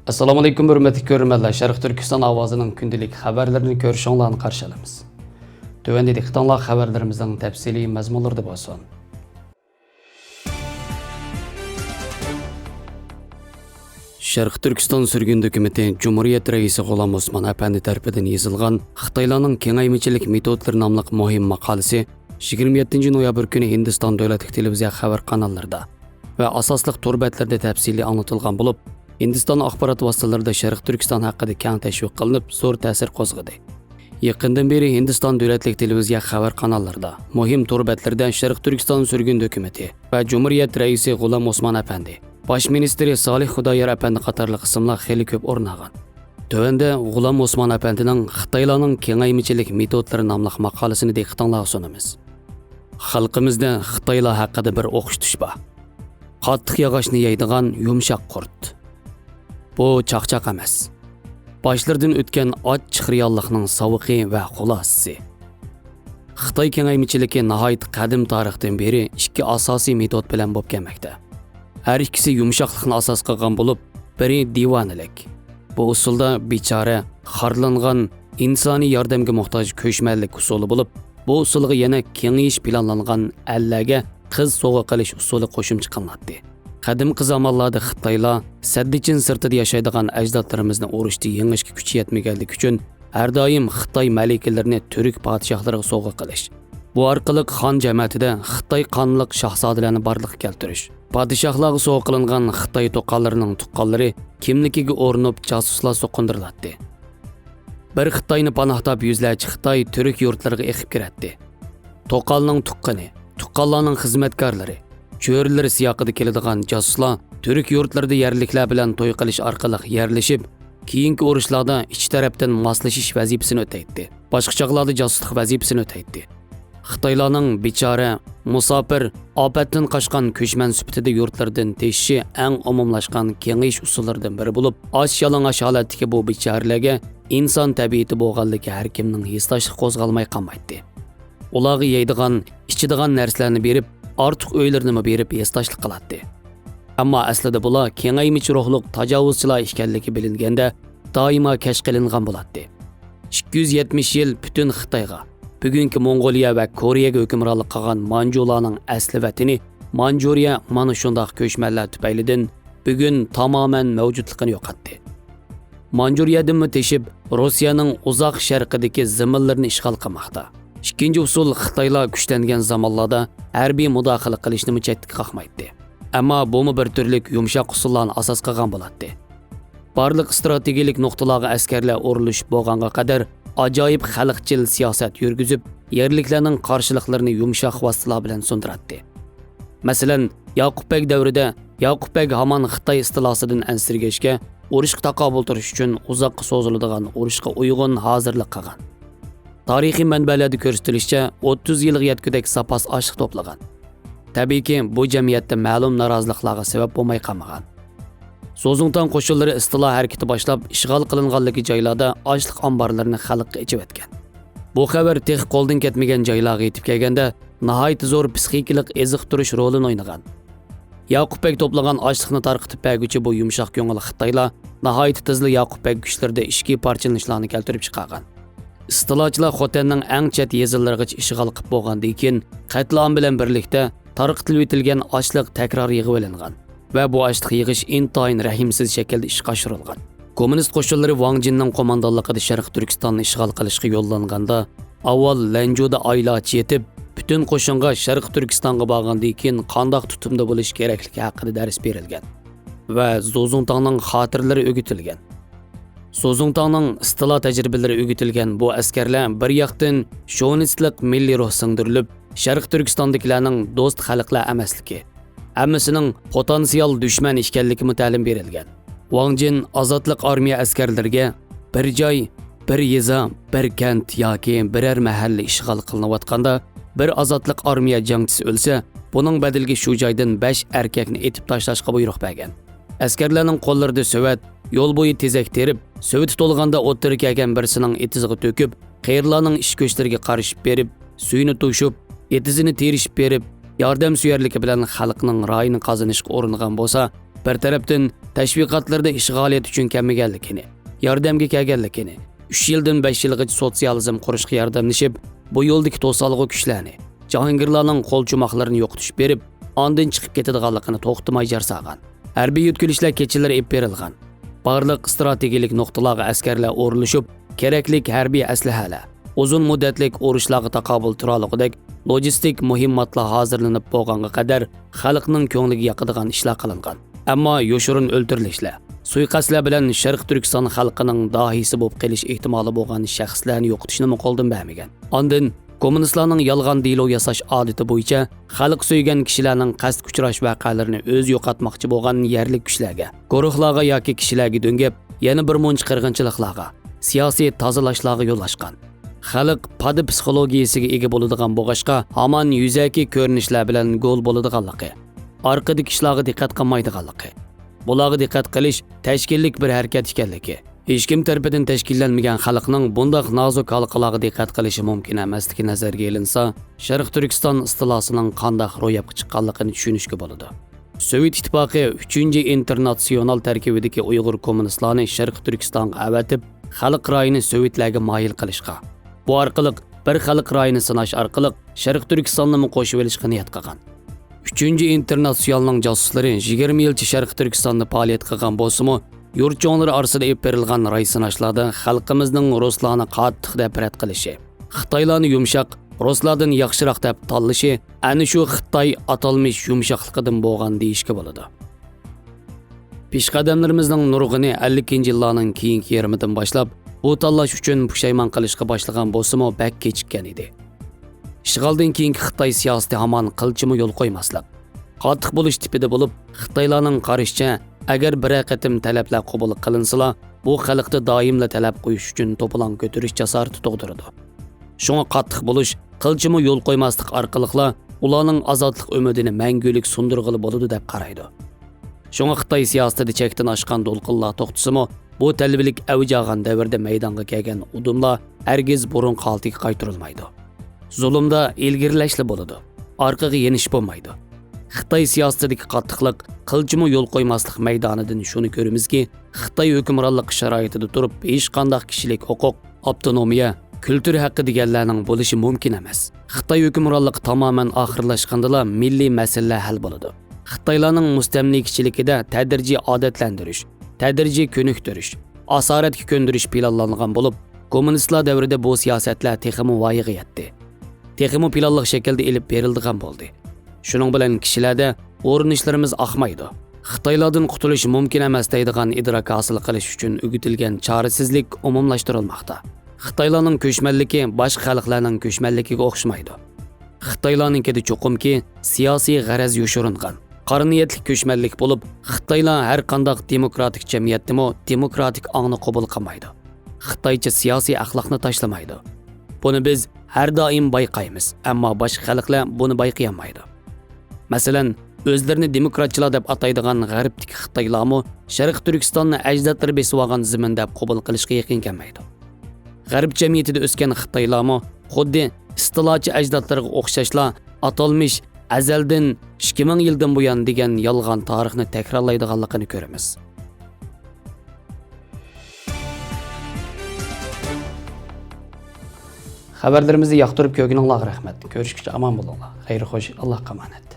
Assalomu alaykum hurmatli ko'ruvchilar. Sharq Turkiston ovozining kundalik xabarlarini ko'rishinglarni qarshi olamiz. Tövəndə diqqətinizə xəbərlərimizin təfsili məzmunları bolsun. Sharq Turkiston sürgün hökuməti Cumhuriyet Reisi G'ulom Osmon Apandi tərəfindən yazılğan Xitaylarning kengaymichilik metodları namlı muhim maqolasi 27 noyabr kuni Hindiston davlatlik televiziya xabar kanallarida və asaslıq turbətlərdə təfsili anlatılğan bo'lib, Hindiston axborot vositalarida Sharq Turkiston haqida keng tashviq qilinib, zo'r ta'sir qo'zg'adi. Yaqindan beri Hindiston davlatlik televiziya xabar kanallarida, muhim turbətlərdə Sharq Turkiston sürgün hökuməti və Cumhuriyet Reisi G'ulom Osmon Apandi, Baş ministri Salih Xudoyor Apandi qatorli qismlar xeyli ko'p o'rin olgan. Tövəndə G'ulom Osmon Apandining Xitoylarning kengaymichilik metodlari nomli maqolasini diqqatingizga sunamiz. Xalqimizda Xitoylar haqida bir o'qish bor. Qattiq yog'ochni yeydigan yumshoq qurt. Bu chaqchaq emas. Boshlardan o'tgan ochiq reallikning sovuqi va xulosasi. Xitoy kengaymichiligi nihoyat qadim tarixdan beri ikki asosiy metod bilan bo'lib kelmoqda. Har ikkisi yumshoqlikni asos qilgan bo'lib, biri divonalik. Bu usulda bechora, xorlangan, insoniy yordamga muhtoj ko'chmanlik usuli bo'lib, bu usulga yana kengayish planlangan allaga qiz sovg'a qilish usuli qo'shimcha qilinadi. Qadimgi zamonlarda Xitoylar Saddichin sirtida yashaydigan ajdodlarimizni urushda yengishga kuchi yetmaganligi uchun har doim Xitoy malikalarini turk podshohlariga sovg'a qilish. Bu orqali xon jamiyatida Xitoy qonliq shahzodalarni barliqqa keltirish. Podshohlarga sovg'a qilingan Xitoy to'qallarining tuqqanlari kimligiga o'rinib josuslar so'qindiriladi. Bir Xitoyni panohtab yuzlarcha Xitoy turk yurtlariga eqib kiradi. To'qalning tuqqani, tuqqanlarning xizmatkorlari, cho'rilar siyoqida keladigan josuslar turk yurtlarida yerliklar bilan to'y qilish orqali yerlashib, keyingi urushlarda ichki tarafdan moslashish vazifasini o'taydi. Boshqa chog'larda josuslik vazifasini o'taydi. Xitoylarning bechora, musofir, ofatdan qochgan ko'chman sifatida yurtlardan teshishi eng umumlashgan kengayish usullaridan biri bo'lib, osh-yalang'och holatdagi bu bechoralarga inson tabiati bo'lganligi har kimning hislashlik qo'zg'almay qolmaydi. Ularga yeydigan, ichadigan narsalarni berib, ortiq o'ylarini berib hislashlik qiladi. Ammo aslida bular kengaymichi ruhliq tajovuzchilar ekanligi bilinganda doimo kashf qilingan bo'ladi. 270 yil butun Xitoyga, bugungi Mongoliya va Koreyaga hukmronlik qilgan Manjularning asli vatani Manjuriya mana shunday ko'chmanlar tufaylidan bugun tamoman mavjudligini yo'qotdi. Manjuriyadan teshib Rossiyaning uzoq sharqidagi zaminlarni ishg'ol qilmoqda. Ikkinchi usul Xitoylar kuchlangan zamonlarda harbiy mudohala qilishni chetga qo'ymaydi. Ammo bu bir turlik yumshoq usullarni asos qilgan bo'ladi. Barliq strategik nuqtalarga askarlar o'rilishib bo'lganga qadar ajoyib xalqchil siyosat yurgizib, yerliklarning qarshiliklarini yumshoq vositalar bilan sundiradi. Masalan, Yoqubbek davrida Yoqubbek hamon Xitoy istilosidan ansirgashga, urushga taqobil turish uchun uzoqqa so'ziladigan urushga uyg'un hozirlik qilgan. Tarixiy manbalarda ko'rsatilishicha 30 yilga yetgudak zapas oshliq to'plagan. Tabiiyki, bu jamiyatda ma'lum noroziliklarga sabab bo'lmay qolmagan. So'zungtan qo'shinlari istilo harakati boshlab, ishg'ol qilinganligi joylarda oshliq omborlarini xalqqa ichib o'tgan. Bu xabar tex qo'ldan ketmagan joylarga yetib kelganda nihoyat zo'r psixikalik eziq turish rolini o'ynagan. Yoqubbek to'plagan oshliqni tarqitib berguchi bu yumshoq ko'ngil Xitoylar nihoyat tezli Yoqubbek kuchlarida ishki parchalanishlarni keltirib chiqargan. İstilochilar Xotanning eng chet yezillargacha ishg'ol qilib bo'lgandan keyin qatlam bilan birlikda tarqitilib etilgan ochliq takror yig'ib olingan va bu ochliq yig'ish intayin rahimsiz shaklda ishga oshirilgan. Kommunist qo'shinlari Wang Jinning qo'mondonligida Sharq Turkistonni ishg'ol qilishga yo'llanganda avval Lanjuda oylarcha yetib, butun qo'shinga Sharq Turkistonga borgandan keyin qanday tutumda bo'lish kerakligi haqida dars berilgan va Zozungtangning xotiralari o'gitilgan. Sozungtangning istilo tajribalari o'gitilgan bu askarlar bir yoqdan shovinistlik milliy ruh singdirilib, Sharq Turkistondagilarning do'st xalqlar emasligi, hammasining potensial dushman ekanligi ta'lim berilgan. Wang Jin ozodlik armiya askarlariga bir joy, bir yeza, bir kent yoki biror mahalla ishg'ol qilinayotganda, bir ozodlik armiya jangchisi o'lsa, buning badaliga shu joydan 5 erkakni etib tashlashga buyruq bergan. Askarlarning qo'llarida sövet, yo'l bo'yi tezak terib, söveti to'lganda o'ttirib kelgan birisining etiziga to'kib, qeyrlarning ish ko'chlariga qarishib berib, suyini to'shib, etizini terishib berib, yordam suyarligi bilan xalqning ra'yini qozonishga uringan bo'lsa, bir tarafdan tashviqotlarda ishg'oliyat uchun kelmaganligini, yordamga kelganligini, 3 yildan 5 yilgacha sotsializm qurishga yordamlashib, bu yo'ldagi to'salg'i kuchlarni, jahongirlarning qo'lchumoqlarini yo'qotish berib, ondan chiqib ketadiganligini to'xtamay jarsagan. Harbiy yutkilishlar kechalari olib berilgan. Barliq strategik nuqtalarga askarlar o'rinlashib, keraklik harbiy aslahalar, uzun muddatlik urushlarga taqobil turarligidek logistik muhimmatlar hozirlanib bo'lganga qadar xalqning ko'ngliga yoqadigan ishlar qilingan. Ammo yoshirin o'ltirilishlar, suiqasdlar bilan Sharq Turkiston xalqining dohisi bo'lib qolish ehtimoli bo'lgan shaxslarni yo'qotishni qo'ldan bermagan. Ondan kommunistlarning yolg'on dilo yasash odati bo'yicha xalq suygan kishilarning qasd kuchrash voqealarini o'z yo'qotmoqchi bo'lgan yerlik kuchlarga, guruhlarga yoki kishilarga döngib, yana bir munch qirg'inchiliklarga, siyosiy tozalashlarga yo'l ochgan. Xalq padi psixologiyasiga ega bo'ladigan bo'g'ashqa hamon yuzaki ko'rinishlar bilan go'l bo'ladiganligi, orqadagi ishlarga diqqat qilmaydiganligi, bularga diqqat qilish tashkillik bir harakat ekanligi, hech kim tarafidan tashkillanmagan xalqning bundoq nozik halqalarga diqqat qilishi mumkin emasligi nazarga ilinsa, Sharq Turkiston istilosining qanday ro'yobga chiqqanligini tushunishga bo'ladi. Sovet ittifoqi 3-internatsional tarkibidagi Uyg'ur kommunistlarni Sharq Turkistonga avatib, xalq rayini sovetlarga moyil qilishga, bu orqali bir xalq rayini sinash orqali Sharq Turkistonni qo'shib olishga niyat qilgan. 3-internasionalning josuslari 20 yilcha Sharq Turkistonda faoliyat qilgan bo'lsa-mu, yurt cho'nlari orasida olib berilgan ray sinashlarda xalqimizning ruslarni qattiq deb rad qilishi, Xitoylarni yumshoq, ruslardan yaxshiroq deb tanlashi ana shu Xitoy atalmish yumshoqligidan bo'lgan deyishga bo'ladi. Peshqadamlarimizning nurg'ini 50-yillarning keyingi yarmidan boshlab bu tanlash uchun pushaymon qilishga boshlagan bo'lsa-mu, bak kechikkan edi. Ishg'oldan keyingi Xitoy siyosati hamon qilchimi yo'l qo'ymaslik, qattiq bo'lish tipida bo'lib, Xitoylarning qarashicha agar bir qatim talablar qabul qilinsa, bu xalqda doimla talab qo'yish uchun to'polon ko'tarish jasorati tug'diradi. Shunga qattiq bo'lish, qilchimi yo'l qo'ymaslik orqali ularning ozodlik umidini mangulik sundirg'ili bo'ladi deb qaraydi. Shunga Xitoy siyosatida chekdan oshgan to'lqinlar to'xtasimi, bu talablik avj olgan davrda maydonga kelgan udumlar hargiz burun qaltiga qaytarilmaydi. Zulmda ilgirlashli bo'ladi, orqaga yenish bo'lmaydi. Xitoy siyosatidagi qattiqlik, qilchimi yo'l qo'ymaslik maydonidan shuni ko'ramizki, Xitoy hukmronlik sharoitida turib, hech qanday kishilik huquq, avtonomiya, kultur haqqi deganlarning bo'lishi mumkin emas. Xitoy hukmronligi tamoman oxirlashganda milliy masalalar hal bo'ladi. Xitoylarning mustamlikachiligida tadrijiy odatlantirish, tadrijiy ko'niktirish, asoratga ko'ndirish planlangan bo'lib, kommunistlar davrida bu siyosatlar texmi voyaga yetdi. Texmi planliq shaklda elib berildigan bo'ldi. Shuning bilan kishilarda o'rinishlarimiz oqmaydi. Xitoylardan qutulish mumkin emas deydigan idrok hosil qilish uchun o'gitilgan chorasizlik umumlashtirilmoqda. Xitoylarning ko'chmanligi boshqa xalqlarning ko'chmanligiga o'xshamaydi. Xitoylarninkida cho'qimki siyosiy g'araz yoshiringan, qora niyatli ko'chmanlik bo'lib, Xitoylar har qanday demokratik jamiyatdimi demokratik ongni qabul qilmaydi. Xitoycha siyosiy axloqni tashlamaydi. Buni biz har doim bayqaymiz, ammo boshqa xalqlar buni bayqayolmaydi. Masalan, o'zlarini demokratchilar deb ataydigan g'arbdagi Xitoylarmi Sharq Turkistonni ajdodlari besib olgan zamin deb qabul qilishga yaqin kelmaydi. G'arb jamiyatida o'sgan Xitoylarmi xuddi istilochi ajdodlarga o'xshashla atalmish azaldan 2000 yildan buyon degan yolg'on tarixni takrorlaydiganligini ko'ramiz. Xabarlarimizni yoqtirib ko'rganingizga rahmat. Ko'rishguncha omon bo'linglar. Xayr xo'sh, Allohga omonat.